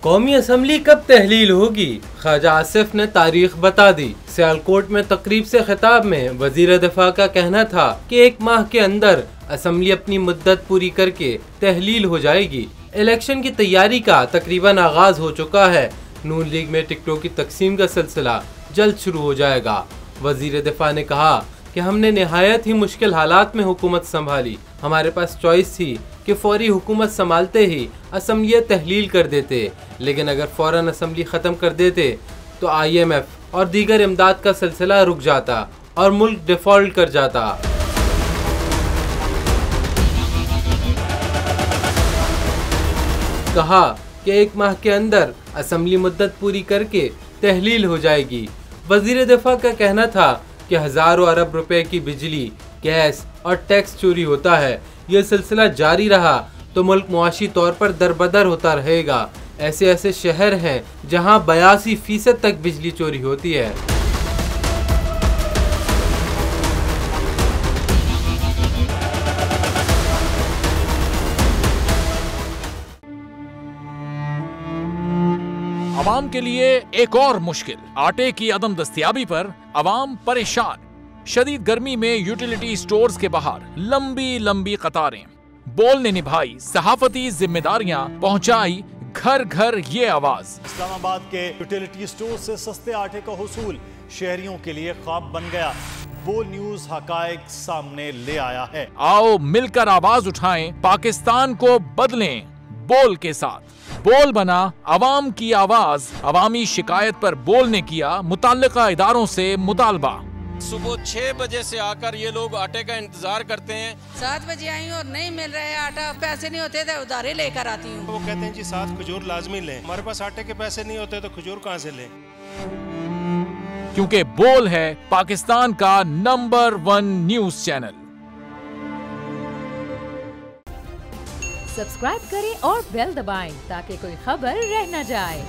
कौमी असम्बली कब तहलील होगी? ख्वाजा आसिफ ने तारीख बता दी। सियालकोट में तकरीब से खिताब में वजीर दिफा का कहना था कि 1 माह के अंदर असम्बली अपनी मुद्दत पूरी करके तहलील हो जाएगी। इलेक्शन की तैयारी का तकरीबन आगाज हो चुका है। नून लीग में टिकटों की तकसीम का सिलसिला जल्द शुरू हो जाएगा। वजीर दिफा ने कहा कि हमने निहायत ही मुश्किल हालात में हुकूमत संभाली। हमारे पास चॉइस थी कि फौरी हुकूमत संभालते ही असम्बली तहलील कर देते, लेकिन अगर फौरन असम्बली ख़त्म कर देते तो IMF और दीगर इमदाद का सिलसिला रुक जाता और मुल्क डिफ़ॉल्ट कर जाता। कहा कि 1 माह के अंदर असम्बली मुद्दत पूरी करके तहलील हो जाएगी। वजीर दिफा का कहना था कि हज़ारों अरब रुपए की बिजली, गैस और टैक्स चोरी होता है। यह सिलसिला जारी रहा तो मुल्क मुआशी तौर पर दरबदर होता रहेगा। ऐसे ऐसे शहर हैं जहां 82% तक बिजली चोरी होती है। अवाम के लिए एक और मुश्किल, आटे की अदम दस्तयाबी पर अवाम परेशान। शदीद गर्मी में यूटिलिटी स्टोर्स के बाहर लंबी लंबी कतारें। बोल ने निभाई सहाफती जिम्मेदारियां, पहुंचाई घर घर ये आवाज। इस्लामाबाद के यूटिलिटी स्टोर से सस्ते आटे का हुसूल शहरियों के लिए ख्वाब बन गया। बोल न्यूज हकायक सामने ले आया है। आओ मिलकर आवाज उठाएं, पाकिस्तान को बदलें बोल के साथ। बोल बना अवाम की आवाज। अवामी शिकायत पर बोल ने किया मुताल्लिका इदारों से मुतालबा। सुबह 6 बजे से आकर ये लोग आटे का इंतजार करते हैं। 7 बजे आई और नहीं मिल रहा है आटा, पैसे नहीं होते थे उधारे लेकर आती हूँ। वो कहते हैं जी 7 खजूर लाजमी लें। हमारे पास आटे के पैसे नहीं होते तो खजूर कहाँ से लें? क्योंकि बोल है पाकिस्तान का नंबर 1 न्यूज चैनल। सब्सक्राइब करें और बेल दबाएं ताकि कोई खबर रह न जाए।